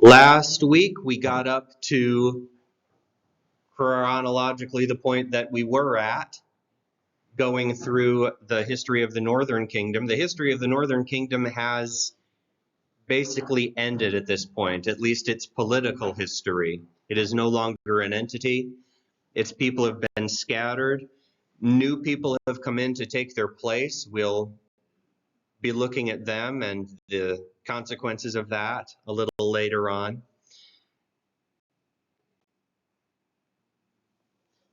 Last week we got up to chronologically the point that we were at, going through the history of the Northern Kingdom. The history of the Northern Kingdom has basically ended at this point, at least its political history. It is no longer an entity. Its people have been scattered. New people have come in to take their place. We'll be looking at them and the consequences of that a little later on.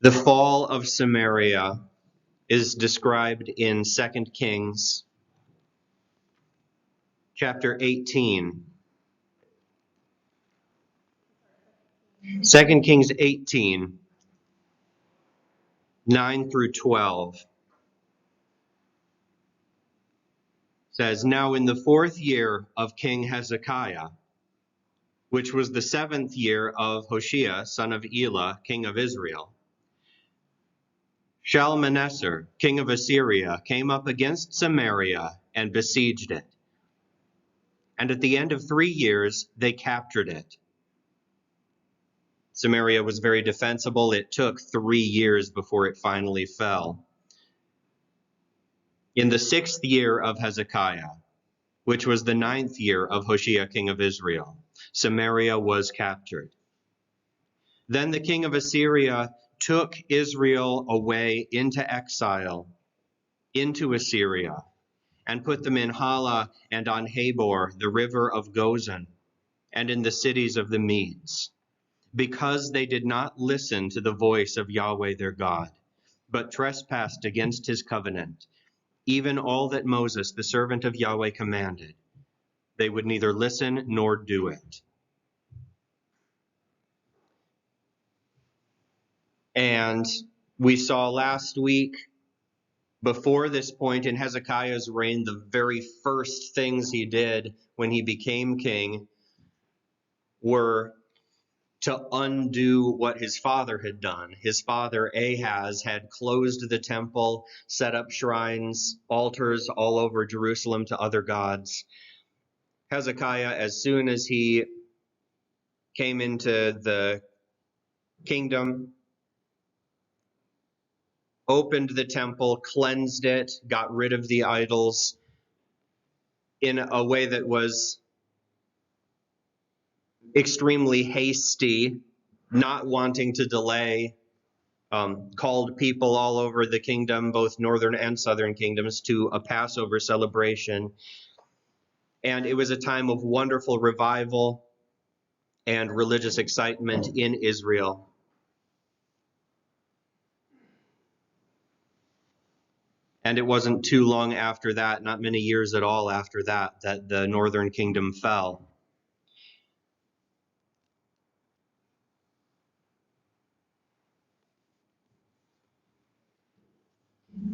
The fall of Samaria is described in 2 Kings chapter 18. 2 Kings 18, 9 through 12 says, "Now in the 4th year of King Hezekiah, which was the 7th year of Hoshea, son of Elah, king of Israel, Shalmaneser, king of Assyria, came up against Samaria and besieged it. And at the end of 3 years, they captured it." Samaria was very defensible. It took 3 years before it finally fell. In the 6th year of Hezekiah, which was the 9th year of Hoshea, king of Israel, Samaria was captured. Then the king of Assyria took Israel away into exile, into Assyria, and put them in Hala and on Habor, the river of Gozan, and in the cities of the Medes, because they did not listen to the voice of Yahweh their God, but trespassed against his covenant, even all that Moses, the servant of Yahweh, commanded. They would neither listen nor do it. And we saw last week, before this point in Hezekiah's reign, the very first things he did when he became king were to undo what his father had done. His father Ahaz had closed the temple, set up shrines, altars all over Jerusalem to other gods. Hezekiah, as soon as he came into the kingdom, opened the temple, cleansed it, got rid of the idols in a way that was extremely hasty, not wanting to delay, called people all over the kingdom, both northern and southern kingdoms, to a Passover celebration. And it was a time of wonderful revival and religious excitement in Israel. And it wasn't too long after that, not many years at all after that, that the northern kingdom fell.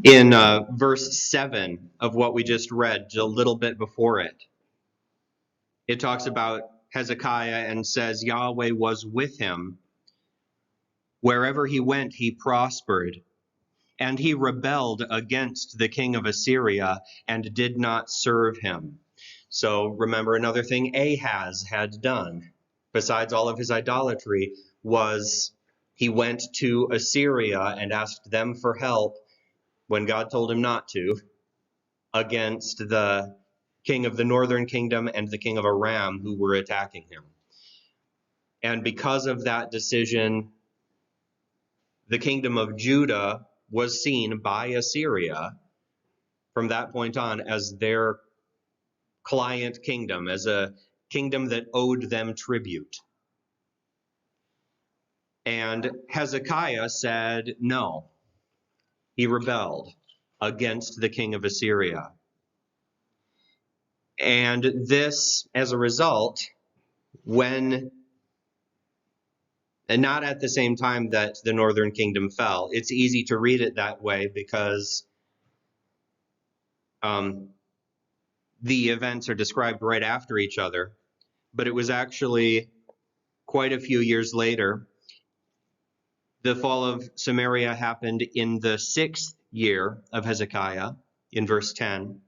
In verse 7 of what we just read, a little bit before it, it talks about Hezekiah and says, Yahweh was with him. Wherever he went, he prospered. And he rebelled against the king of Assyria and did not serve him. So remember, another thing Ahaz had done, besides all of his idolatry, was he went to Assyria and asked them for help when God told him not to, against the king of the northern kingdom and the king of Aram who were attacking him. And because of that decision, the kingdom of Judah was seen by Assyria from that point on as their client kingdom, as a kingdom that owed them tribute. And Hezekiah said no. He rebelled against the king of Assyria. And this, as a result, and not at the same time that the northern kingdom fell. It's easy to read it that way because the events are described right after each other. But it was actually quite a few years later. The fall of Samaria happened in the 6th year of Hezekiah, in verse 10.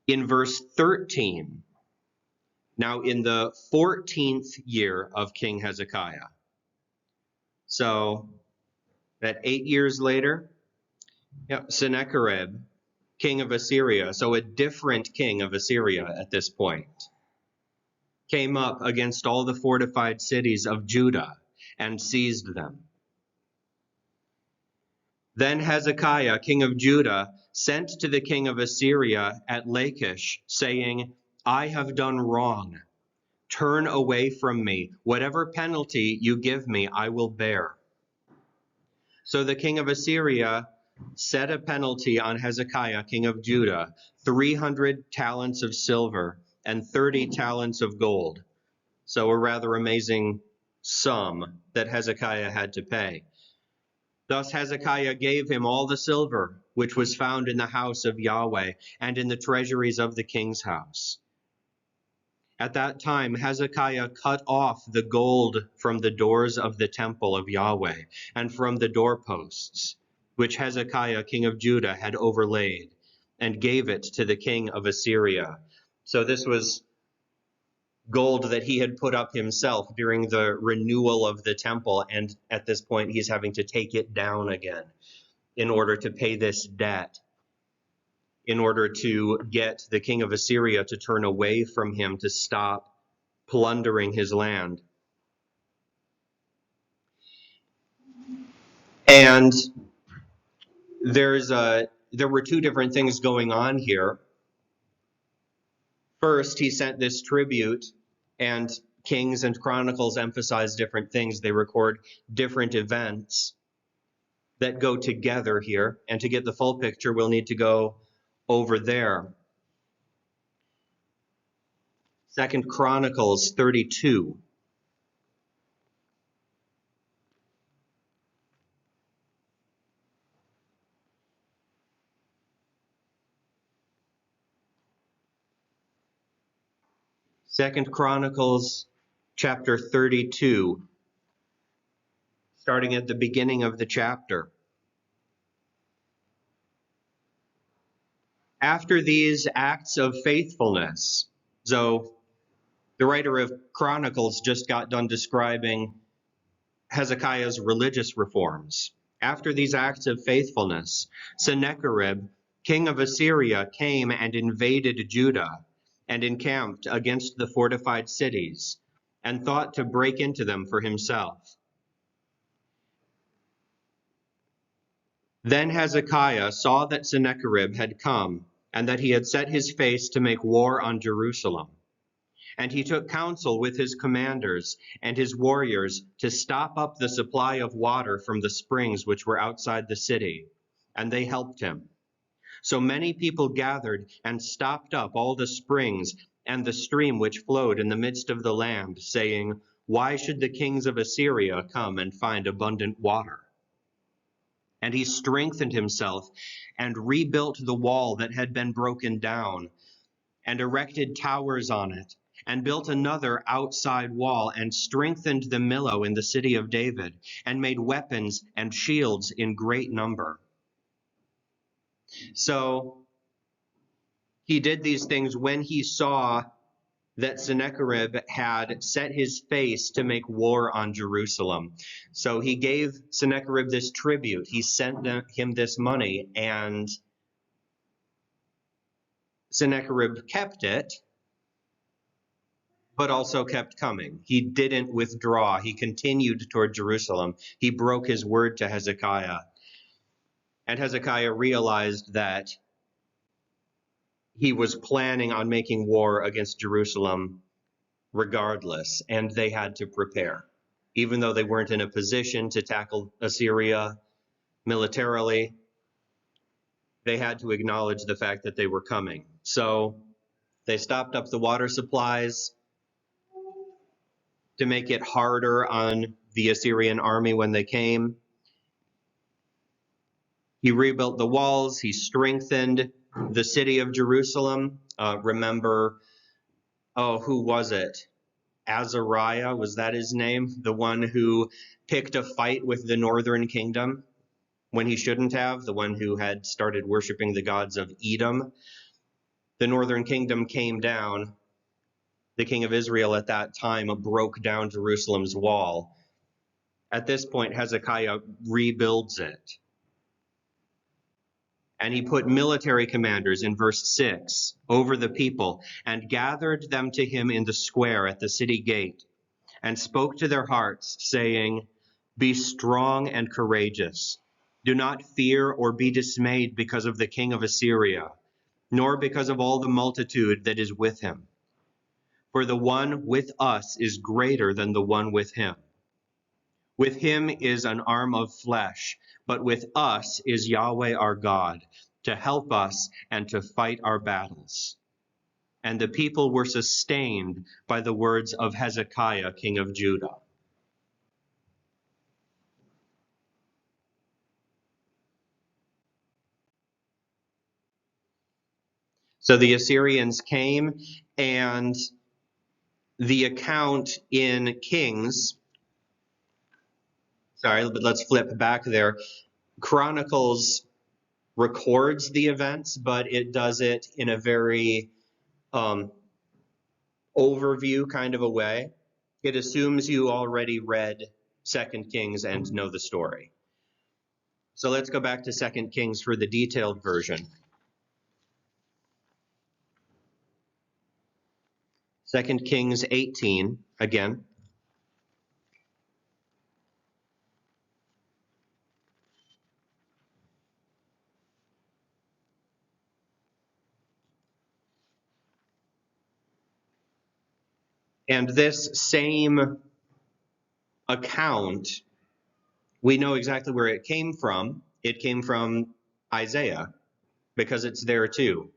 In verse 13, Now in the 14th year of King Hezekiah, so that 8 years later, Sennacherib, king of Assyria, so a different king of Assyria at this point, came up against all the fortified cities of Judah and seized them. Then Hezekiah, king of Judah, sent to the king of Assyria at Lachish, saying, I have done wrong. Turn away from me. Whatever penalty you give me, I will bear. So the king of Assyria set a penalty on Hezekiah, king of Judah, 300 talents of silver and 30 talents of gold. So a rather amazing sum that Hezekiah had to pay. Thus Hezekiah gave him all the silver which was found in the house of Yahweh and in the treasuries of the king's house. At that time, Hezekiah cut off the gold from the doors of the temple of Yahweh and from the doorposts, which Hezekiah, king of Judah, had overlaid, and gave it to the king of Assyria. So this was gold that he had put up himself during the renewal of the temple, and at this point he's having to take it down again in order to pay this debt, in order to get the king of Assyria to turn away from him, to stop plundering his land. And there were two different things going on here. First, he sent this tribute, and Kings and Chronicles emphasize different things. They record different events that go together here. And to get the full picture, we'll need to go over there. 2 Chronicles 32. Second Chronicles chapter 32, starting at the beginning of the chapter. After these acts of faithfulness, so the writer of Chronicles just got done describing Hezekiah's religious reforms. After these acts of faithfulness, Sennacherib, king of Assyria, came and invaded Judah and encamped against the fortified cities and thought to break into them for himself. Then Hezekiah saw that Sennacherib had come and that he had set his face to make war on Jerusalem. And he took counsel with his commanders and his warriors to stop up the supply of water from the springs which were outside the city, and they helped him. So many people gathered and stopped up all the springs and the stream which flowed in the midst of the land, saying, Why should the kings of Assyria come and find abundant water? And he strengthened himself and rebuilt the wall that had been broken down, and erected towers on it, and built another outside wall, and strengthened the Millo in the city of David, and made weapons and shields in great number. So he did these things when he saw that Sennacherib had set his face to make war on Jerusalem. So he gave Sennacherib this tribute. He sent him this money, and Sennacherib kept it, but also kept coming. He didn't withdraw. He continued toward Jerusalem. He broke his word to Hezekiah. And Hezekiah realized that he was planning on making war against Jerusalem regardless, and they had to prepare. Even though they weren't in a position to tackle Assyria militarily, they had to acknowledge the fact that they were coming. So they stopped up the water supplies to make it harder on the Assyrian army when they came. He rebuilt the walls. He strengthened the city of Jerusalem. Remember, who was it? Azariah, was that his name? The one who picked a fight with the northern kingdom when he shouldn't have, the one who had started worshiping the gods of Edom. The northern kingdom came down The king of Israel at that time broke down Jerusalem's wall. At this point, Hezekiah rebuilds it. And he put military commanders in verse 6 over the people and gathered them to him in the square at the city gate and spoke to their hearts, saying, "Be strong and courageous. Do not fear or be dismayed because of the king of Assyria, nor because of all the multitude that is with him. For the one with us is greater than the one with him. With him is an arm of flesh, but with us is Yahweh our God, to help us and to fight our battles." And the people were sustained by the words of Hezekiah, king of Judah. So the Assyrians came, and the account in Kings, sorry, but let's flip back there. Chronicles records the events, but it does it in a very overview kind of a way. It assumes you already read 2 Kings and know the story. So let's go back to 2 Kings for the detailed version. 2 Kings 18, again. And this same account, we know exactly where it came from. It came from Isaiah, because it's there too,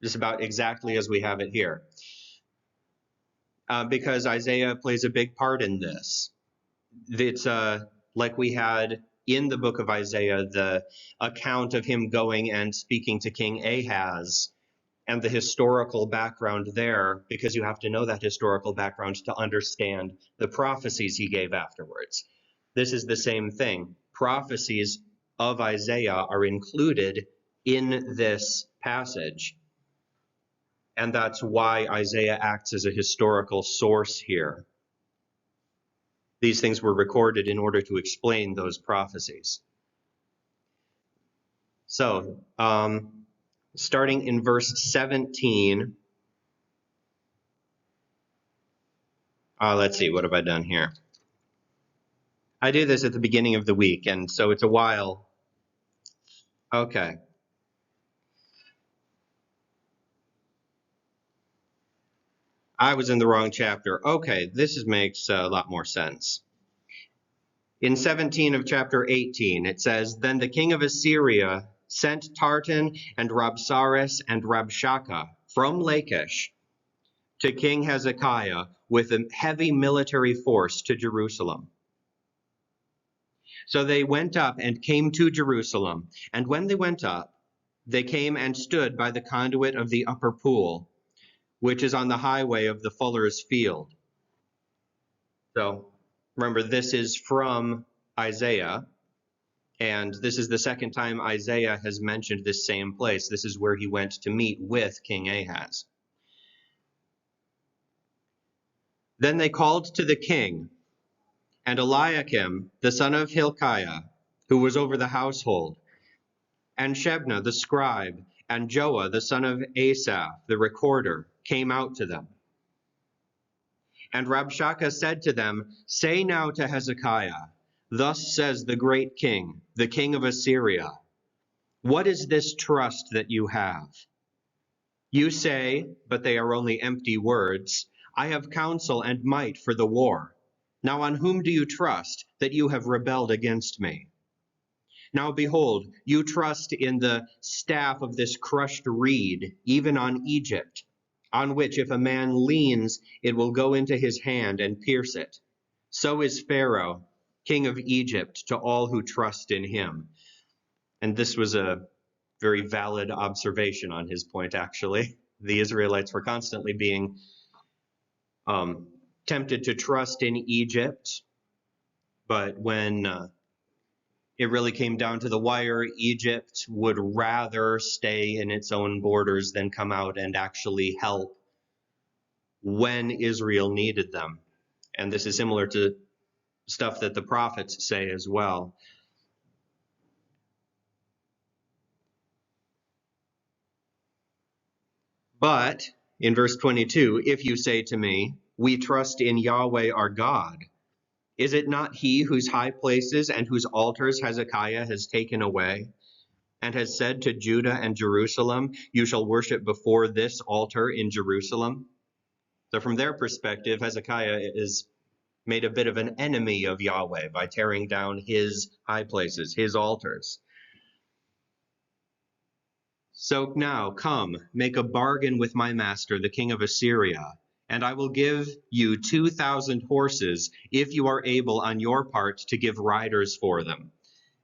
just about exactly as we have it here. Because Isaiah plays a big part in this. It's like we had in the book of Isaiah, the account of him going and speaking to King Ahaz, and the historical background there, because you have to know that historical background to understand the prophecies he gave afterwards. This is the same thing. Prophecies of Isaiah are included in this passage, and that's why Isaiah acts as a historical source here. These things were recorded in order to explain those prophecies. So, starting in verse 17, let's see, what have I done here? I do this at the beginning of the week, and so it's a while. Okay. I was in the wrong chapter. Okay, this makes a lot more sense. In 17 of chapter 18, it says, "Then the king of Assyria sent Tartan and Rabsaris and Rabshakeh from Lachish to King Hezekiah with a heavy military force to Jerusalem. So they went up and came to Jerusalem. And when they went up, they came and stood by the conduit of the upper pool, which is on the highway of the fuller's field." So remember, this is from Isaiah, and this is the second time Isaiah has mentioned this same place. This is where he went to meet with King Ahaz. Then they called to the king, and Eliakim, the son of Hilkiah, who was over the household, and Shebna the scribe, and Joah the son of Asaph, the recorder, came out to them. And Rabshakeh said to them, "Say now to Hezekiah, thus says the great king, the king of Assyria, what is this trust that you have? You say, but they are only empty words, I have counsel and might for the war. Now on whom do you trust that you have rebelled against me? Now behold, you trust in the staff of this crushed reed, even on Egypt, on which if a man leans, it will go into his hand and pierce it. So is Pharaoh, king of Egypt, to all who trust in him." And this was a very valid observation on his point, actually. The Israelites were constantly being tempted to trust in Egypt, but when it really came down to the wire, Egypt would rather stay in its own borders than come out and actually help when Israel needed them. And this is similar to stuff that the prophets say as well. But in verse 22, if you say to me, we trust in Yahweh our God, is it not he whose high places and whose altars Hezekiah has taken away, and has said to Judah and Jerusalem, you shall worship before this altar in Jerusalem? So from their perspective, Hezekiah is made a bit of an enemy of Yahweh by tearing down his high places, his altars. So now, come, make a bargain with my master, the king of Assyria, and I will give you 2,000 horses if you are able on your part to give riders for them.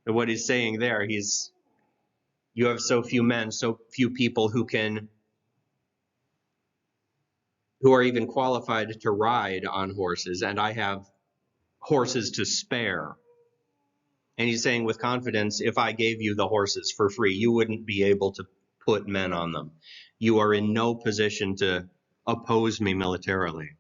And what he's saying there, you have so few men, so few people who are even qualified to ride on horses, and I have horses to spare. And he's saying with confidence, if I gave you the horses for free, you wouldn't be able to put men on them. You are in no position to oppose me militarily.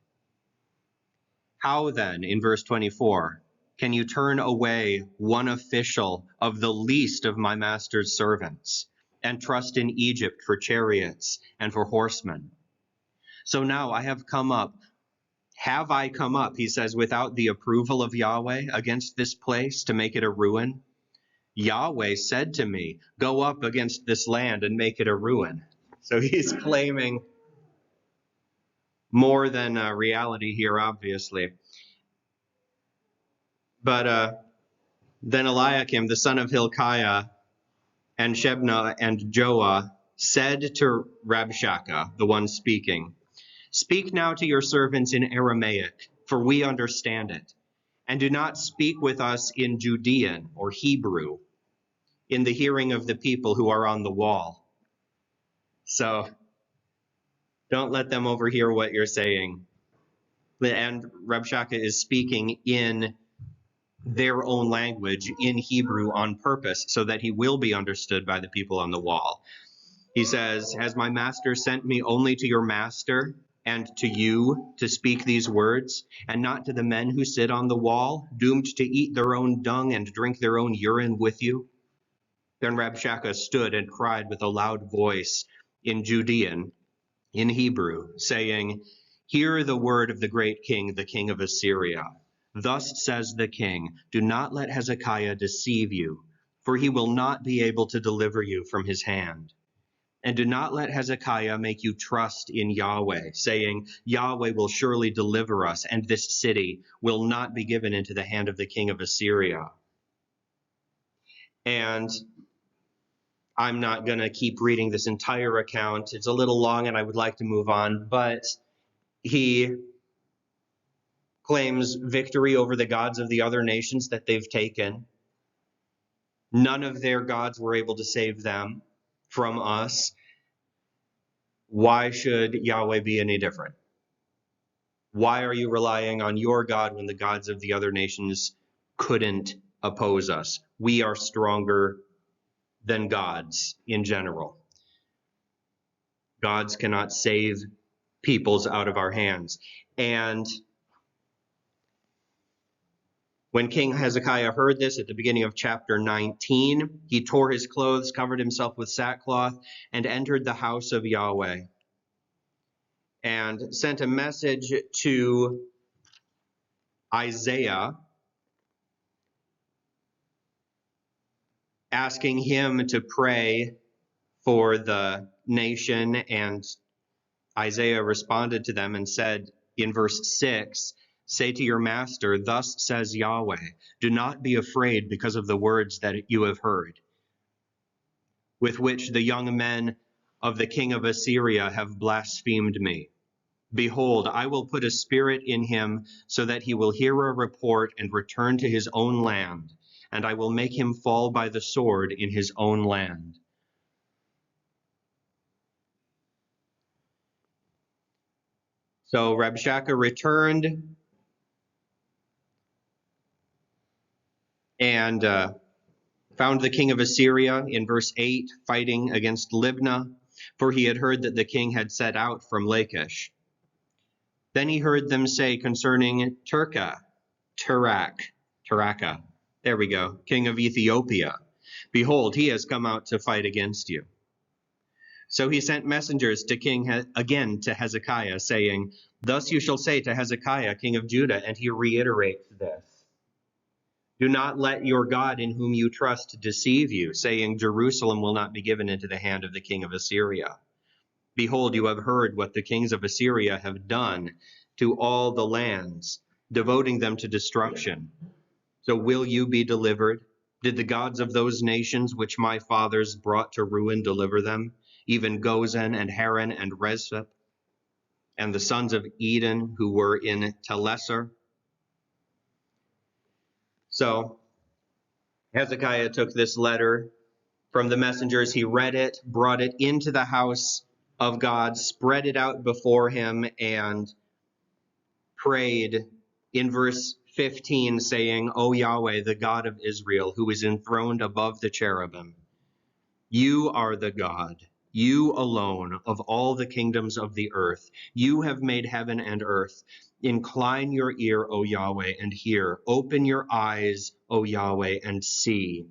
How then, in verse 24, can you turn away one official of the least of my master's servants and trust in Egypt for chariots and for horsemen? So now I have come up. Have I come up, he says, without the approval of Yahweh against this place to make it a ruin? Yahweh said to me, go up against this land and make it a ruin. So he's claiming more than reality here, obviously. But then Eliakim, the son of Hilkiah, and Shebna and Joah said to Rabshakeh, the one speaking, speak now to your servants in Aramaic, for we understand it, and do not speak with us in Judean or Hebrew, in the hearing of the people who are on the wall. So don't let them overhear what you're saying. And Rabshakeh is speaking in their own language, in Hebrew, on purpose, so that he will be understood by the people on the wall. He says, has my master sent me only to your master and to you to speak these words, and not to the men who sit on the wall, doomed to eat their own dung and drink their own urine with you? Then Rabshakeh stood and cried with a loud voice in Judean, in Hebrew, saying, hear the word of the great king, the king of Assyria. Thus says the king, do not let Hezekiah deceive you, for he will not be able to deliver you from his hand. And do not let Hezekiah make you trust in Yahweh, saying, Yahweh will surely deliver us, and this city will not be given into the hand of the king of Assyria. And I'm not going to keep reading this entire account. It's a little long and I would like to move on, but he claims victory over the gods of the other nations that they've taken. None of their gods were able to save them from us. Why should Yahweh be any different? Why are you relying on your God when the gods of the other nations couldn't oppose us? We are stronger than gods in general. Gods cannot save peoples out of our hands. And when King Hezekiah heard this at the beginning of chapter 19, he tore his clothes, covered himself with sackcloth, and entered the house of Yahweh, and sent a message to Isaiah, asking him to pray for the nation. And Isaiah responded to them and said in verse 6, say to your master, thus says Yahweh, do not be afraid because of the words that you have heard, with which the young men of the king of Assyria have blasphemed me. Behold, I will put a spirit in him so that he will hear a report and return to his own land, and I will make him fall by the sword in his own land. So Rabshakeh returned and found the king of Assyria in verse 8 fighting against Libnah, for he had heard that the king had set out from Lachish. Then he heard them say concerning Turaka, there we go, king of Ethiopia, behold, he has come out to fight against you. So he sent messengers again to Hezekiah, saying, thus you shall say to Hezekiah, king of Judah, and he reiterates this. Do not let your God in whom you trust deceive you, saying, Jerusalem will not be given into the hand of the king of Assyria. Behold, you have heard what the kings of Assyria have done to all the lands, devoting them to destruction. So will you be delivered? Did the gods of those nations which my fathers brought to ruin deliver them, even Gozan and Haran and Rezeph, and the sons of Eden who were in Telassar? So Hezekiah took this letter from the messengers. He read it, brought it into the house of God, spread it out before him, and prayed in verse 15, saying, O Yahweh, the God of Israel, who is enthroned above the cherubim, you are the God, you alone of all the kingdoms of the earth. You have made heaven and earth. Incline your ear, O Yahweh, and hear. Open your eyes, O Yahweh, and see.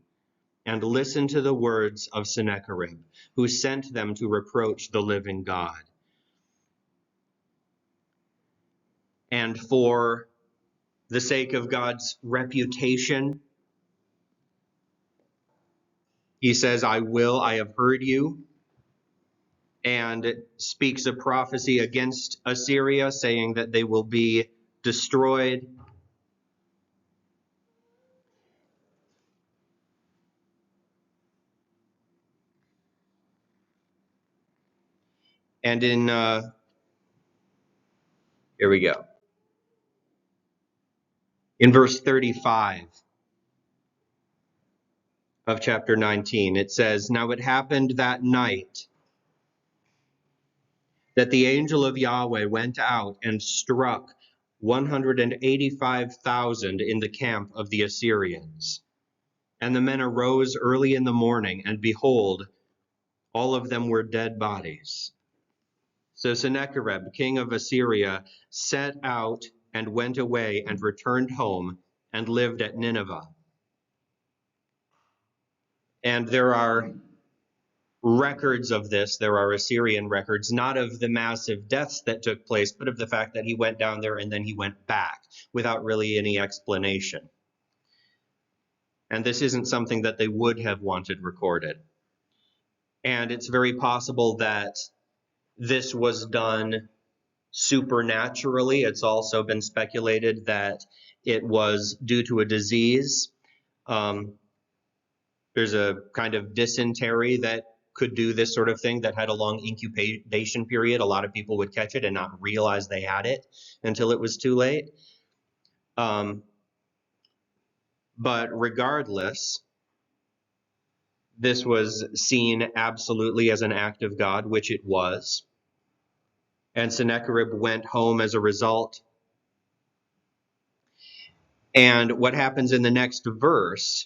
And listen to the words of Sennacherib, who sent them to reproach the living God. And for the sake of God's reputation, he says, I have heard you, and speaks a prophecy against Assyria, saying that they will be destroyed. And here we go. In verse 35 of chapter 19, it says, Now it happened that night that the angel of Yahweh went out and struck 185,000 in the camp of the Assyrians. And the men arose early in the morning, and behold, all of them were dead bodies. So Sennacherib, king of Assyria, set out and went away and returned home and lived at Nineveh. And there are records of this. There are Assyrian records, not of the massive deaths that took place, but of the fact that he went down there and then he went back without really any explanation. And this isn't something that they would have wanted recorded. And it's very possible that this was done supernaturally. It's also been speculated that it was due to a disease. There's a kind of dysentery that could do this sort of thing that had a long incubation period. A lot of people would catch it and not realize they had it until it was too late. But regardless, this was seen absolutely as an act of God, which it was. And Sennacherib went home as a result. And what happens in the next verse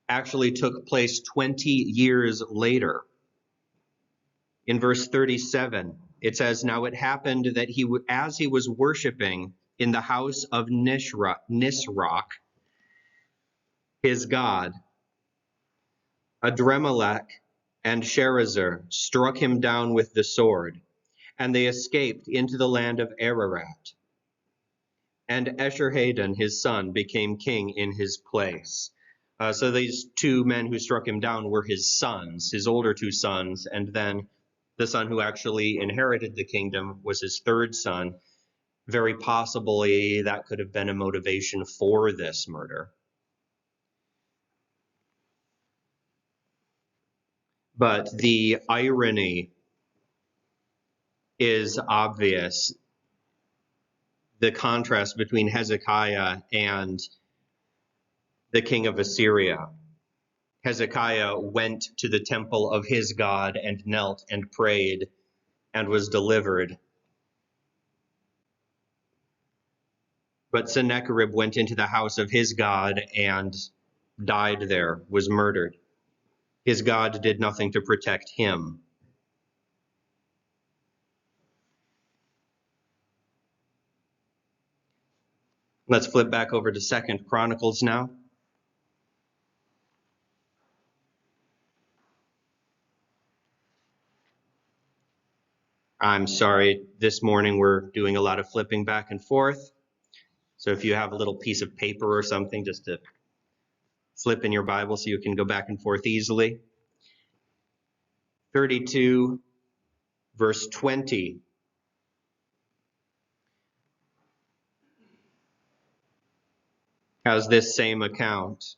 actually took place 20 years later. In verse 37, it says, Now it happened that as he was worshiping in the house of Nisroch, his god, Adremelech and Sharezer struck him down with the sword, and they escaped into the land of Ararat. And Esarhaddon, his son, became king in his place. So these two men who struck him down were his sons, his older two sons, and then the son who actually inherited the kingdom was his third son. Very possibly that could have been a motivation for this murder. But the irony is obvious. The contrast between Hezekiah and the king of Assyria. Hezekiah went to the temple of his God and knelt and prayed and was delivered. But Sennacherib went into the house of his God and died there, was murdered. His God did nothing to protect him. 。Let's flip back over to 2 Chronicles now. I'm sorry, this morning we're doing a lot of flipping back and forth. So if you have a little piece of paper or something, just to flip in your Bible so you can go back and forth easily. 32, verse 20. Has this same account.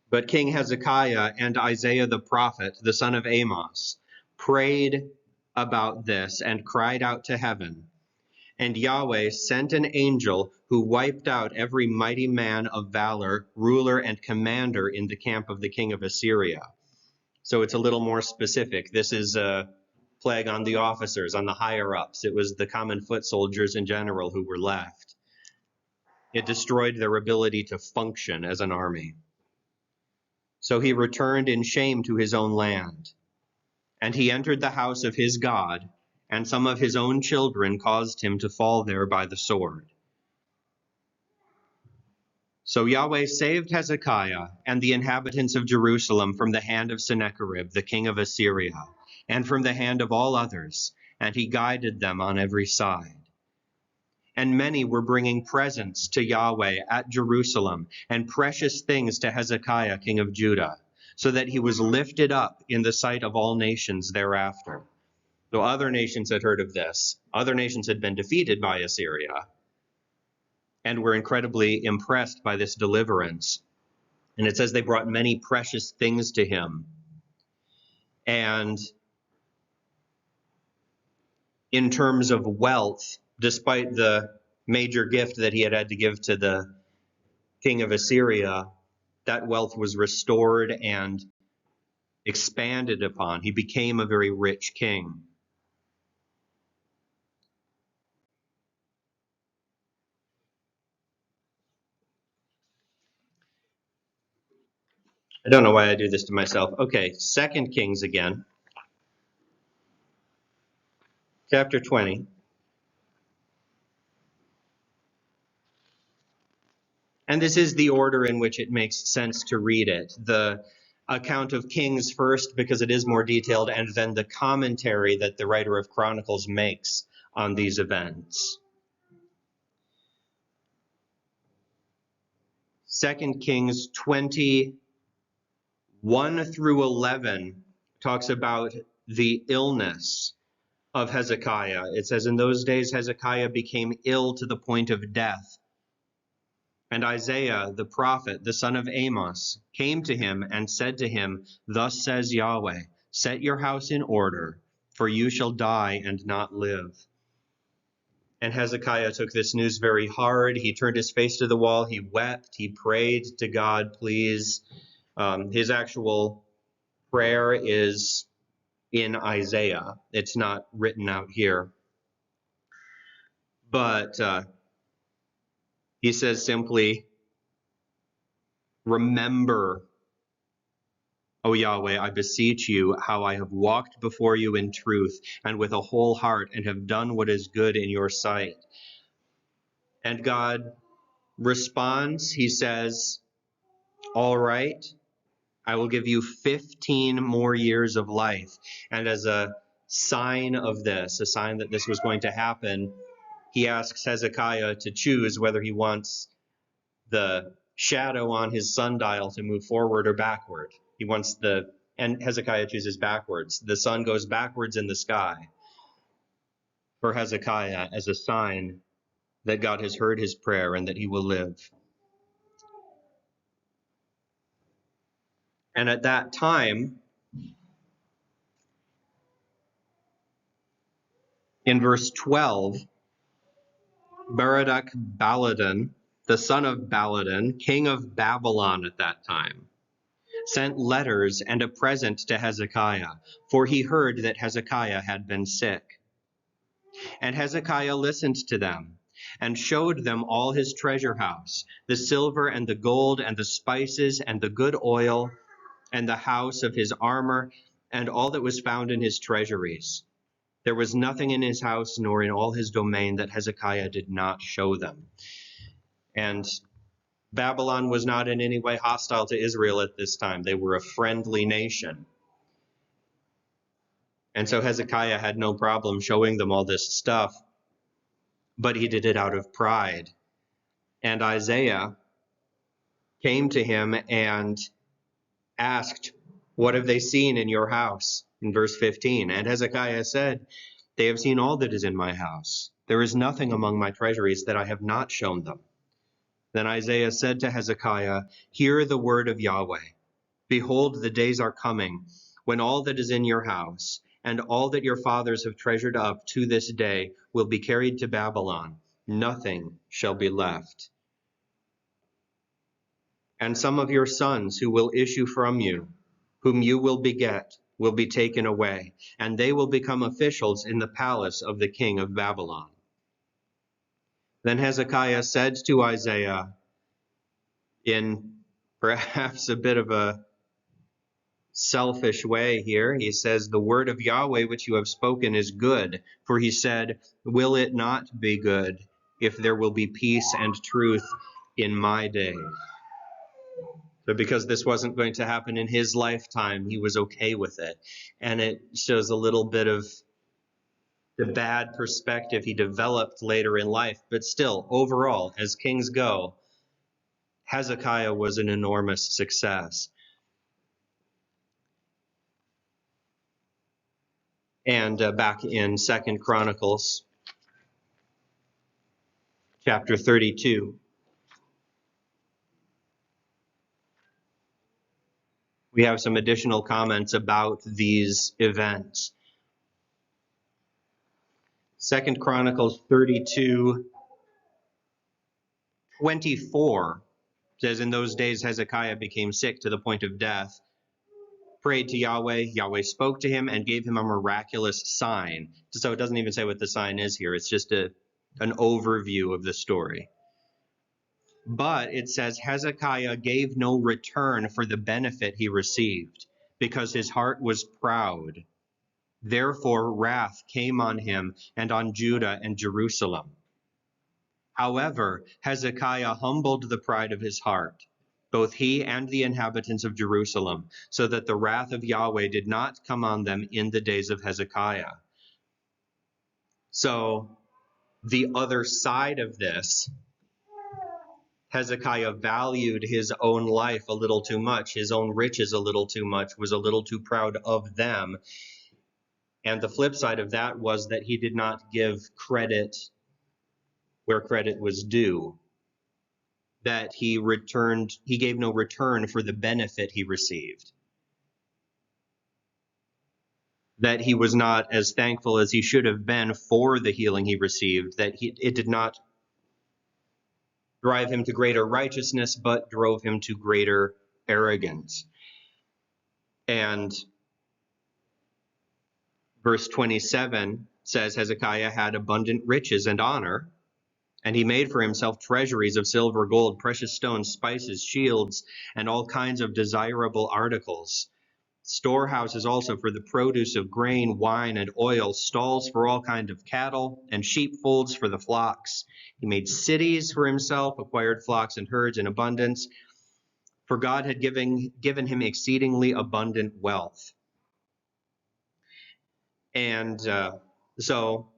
But King Hezekiah and Isaiah the prophet, the son of Amos, prayed about this and cried out to heaven. And Yahweh sent an angel who wiped out every mighty man of valor, ruler, and commander in the camp of the king of Assyria. So it's a little more specific. This is a plague on the officers, on the higher-ups. It was the common foot soldiers in general who were left. It destroyed their ability to function as an army. So he returned in shame to his own land. And he entered the house of his God, and some of his own children caused him to fall there by the sword. So Yahweh saved Hezekiah and the inhabitants of Jerusalem from the hand of Sennacherib, the king of Assyria, and from the hand of all others, and he guided them on every side. And many were bringing presents to Yahweh at Jerusalem, and precious things to Hezekiah, king of Judah, so that he was lifted up in the sight of all nations thereafter. So other nations had heard of this. Other nations had been defeated by Assyria and were incredibly impressed by this deliverance. And it says they brought many precious things to him. And in terms of wealth, despite the major gift that he had to give to the king of Assyria, that wealth was restored and expanded upon. He became a very rich king. I don't know why I do this to myself. Okay, 2 Kings again, chapter 20. And this is the order in which it makes sense to read it. The account of Kings first, because it is more detailed, and then the commentary that the writer of Chronicles makes on these events. 2 Kings 20, 1 through 11 talks about the illness of Hezekiah. It says, in those days Hezekiah became ill to the point of death. And Isaiah the prophet, the son of Amos, came to him and said to him, thus says Yahweh, set your house in order, for you shall die and not live. And Hezekiah took this news very hard. He turned his face to the wall. He wept. He prayed to God, please. His actual prayer is in Isaiah. It's not written out here. But he says simply, remember, O Yahweh, I beseech you, how I have walked before you in truth and with a whole heart and have done what is good in your sight. And God responds, he says, all right, I will give you 15 more years of life. And as a sign of this, a sign that this was going to happen, he asks Hezekiah to choose whether he wants the shadow on his sundial to move forward or backward. And Hezekiah chooses backwards. The sun goes backwards in the sky for Hezekiah as a sign that God has heard his prayer and that he will live. And at that time, in verse 12, Baradak Baladan, the son of Baladan, king of Babylon at that time, sent letters and a present to Hezekiah, for he heard that Hezekiah had been sick. And Hezekiah listened to them and showed them all his treasure house, the silver and the gold and the spices and the good oil and the house of his armor and all that was found in his treasuries. There was nothing in his house nor in all his domain that Hezekiah did not show them. And Babylon was not in any way hostile to Israel at this time. They were a friendly nation. And so Hezekiah had no problem showing them all this stuff, but he did it out of pride. And Isaiah came to him and asked, "What have they seen in your house?" In verse 15. And Hezekiah said, "They have seen all that is in my house. There is nothing among my treasuries that I have not shown them." Then Isaiah said to Hezekiah, "Hear the word of Yahweh. Behold, the days are coming when all that is in your house and all that your fathers have treasured up to this day will be carried to Babylon. Nothing shall be left. And some of your sons who will issue from you, whom you will beget, will be taken away, and they will become officials in the palace of the king of Babylon." Then Hezekiah said to Isaiah, in perhaps a bit of a selfish way here, he says, "The word of Yahweh which you have spoken is good." For he said, "Will it not be good if there will be peace and truth in my days?" But because this wasn't going to happen in his lifetime, he was okay with it. And it shows a little bit of the bad perspective he developed later in life. But still, overall, as kings go, Hezekiah was an enormous success. And back in 2 Chronicles chapter 32, we have some additional comments about these events. 2 Chronicles 32:24 says, "In those days Hezekiah became sick to the point of death, prayed to Yahweh. Yahweh spoke to him and gave him a miraculous sign." So it doesn't even say what the sign is here. It's just an overview of the story. But it says Hezekiah gave no return for the benefit he received, because his heart was proud. Therefore wrath came on him and on Judah and Jerusalem. However, Hezekiah humbled the pride of his heart, both he and the inhabitants of Jerusalem, so that the wrath of Yahweh did not come on them in the days of Hezekiah. So the other side of this, Hezekiah valued his own life a little too much, his own riches a little too much, was a little too proud of them. And the flip side of that was that he did not give credit where credit was due, that he gave no return for the benefit he received, that he was not as thankful as he should have been for the healing he received, that it did not drive him to greater righteousness, but drove him to greater arrogance. And verse 27 says Hezekiah had abundant riches and honor, and he made for himself treasuries of silver, gold, precious stones, spices, shields, and all kinds of desirable articles. Storehouses also for the produce of grain, wine, and oil, stalls for all kinds of cattle, and sheepfolds for the flocks. He made cities for himself, acquired flocks and herds in abundance, for God had given him exceedingly abundant wealth. And so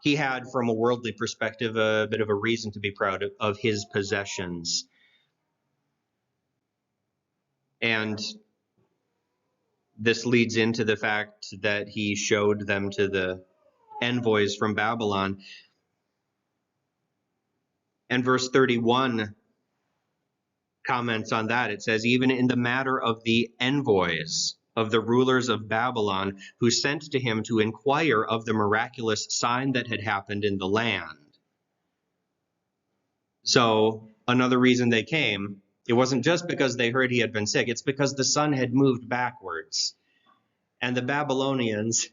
he had, from a worldly perspective, a bit of a reason to be proud of his possessions. And this leads into the fact that he showed them to the envoys from Babylon. And verse 31 comments on that. It says, "Even in the matter of the envoys of the rulers of Babylon, who sent to him to inquire of the miraculous sign that had happened in the land." So another reason they came, it wasn't just because they heard he had been sick, it's because the sun had moved backwards. And the Babylonians,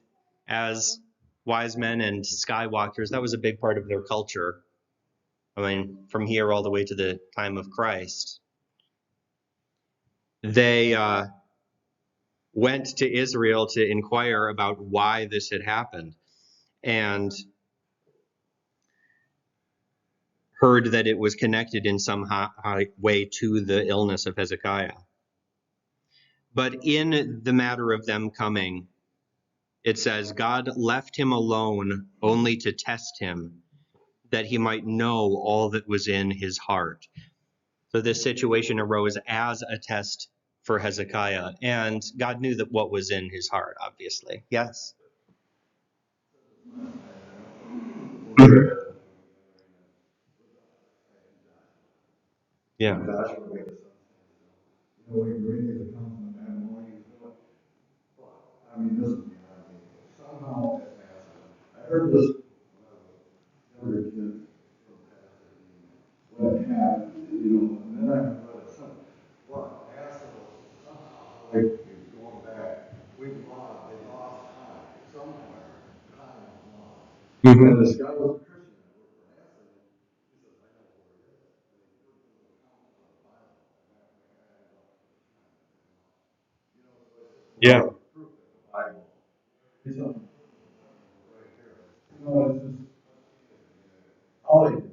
as wise men and skywalkers, that was a big part of their culture. I mean, from here all the way to the time of Christ. They went to Israel to inquire about why this had happened. And heard that it was connected in some way to the illness of Hezekiah. But in the matter of them coming, it says, God left him alone only to test him, that he might know all that was in his heart. So this situation arose as a test for Hezekiah, and God knew that what was in his heart, obviously. Yes? Yeah. We really the compliment and more you feel it. I mean, this is somehow I heard this when I was a younger kid from Pastor what happened, and then I read it some well, somehow like going back, they lost time somewhere, time was lost. Mm-hmm. And this guy was a Christian that worked for NASA, he says, I know where it is. And he put the account of the Bible, and that guy ended up Yeah. proof that the Bible is something right here. It's just all these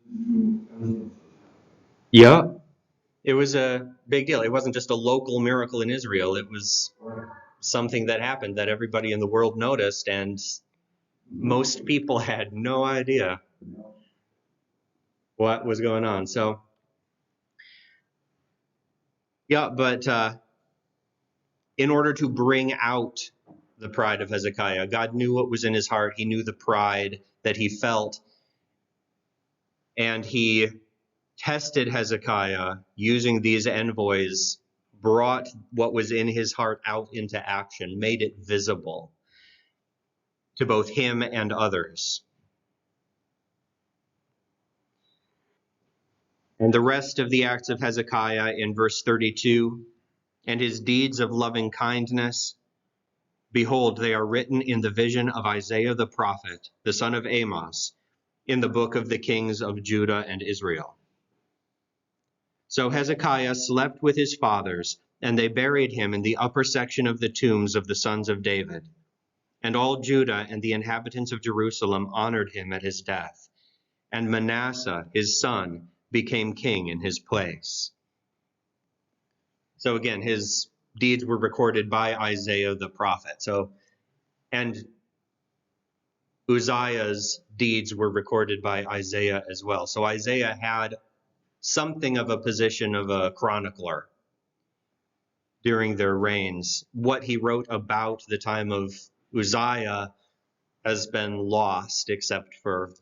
two instances. Yeah. It was a big deal. It wasn't just a local miracle in Israel. It was something that happened that everybody in the world noticed, and most people had no idea what was going on. So, yeah, but in order to bring out the pride of Hezekiah, God knew what was in his heart. He knew the pride that he felt, and he tested Hezekiah using these envoys, brought what was in his heart out into action, made it visible to both him and others. And the rest of the acts of Hezekiah in verse 32, and his deeds of loving kindness, behold, they are written in the vision of Isaiah the prophet, the son of Amos, in the book of the kings of Judah and Israel. So Hezekiah slept with his fathers, and they buried him in the upper section of the tombs of the sons of David. And all Judah and the inhabitants of Jerusalem honored him at his death. And Manasseh, his son, became king in his place. So again, his deeds were recorded by Isaiah the prophet. And Uzziah's deeds were recorded by Isaiah as well. So Isaiah had something of a position of a chronicler during their reigns. What he wrote about the time of Uzziah has been lost, except for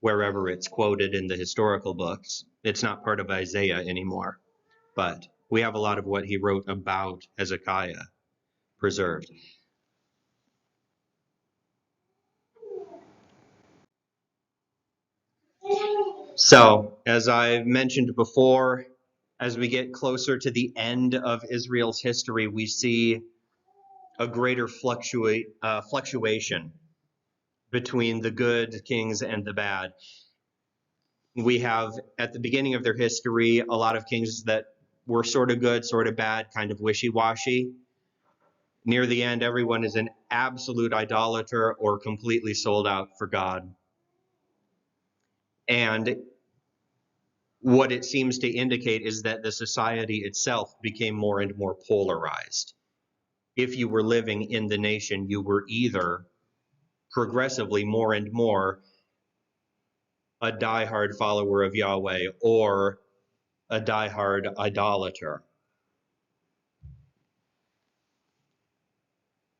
wherever it's quoted in the historical books. It's not part of Isaiah anymore, but we have a lot of what he wrote about Hezekiah preserved. So, as I mentioned before, as we get closer to the end of Israel's history, we see a greater fluctuation between the good kings and the bad. We have, at the beginning of their history, a lot of kings that were sort of good, sort of bad, kind of wishy-washy. Near the end, everyone is an absolute idolater or completely sold out for God. And what it seems to indicate is that the society itself became more and more polarized. If you were living in the nation, you were either progressively more and more a diehard follower of Yahweh or a diehard idolater.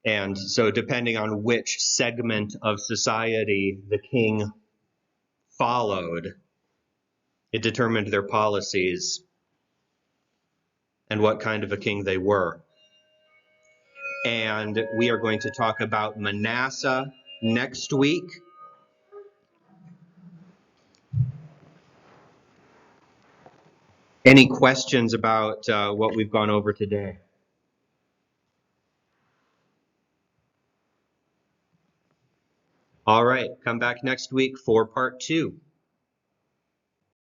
And so, depending on which segment of society the king followed, it determined their policies and what kind of a king they were. And we are going to talk about Manasseh next week. Any questions about what we've gone over today? All right, come back next week for part 2.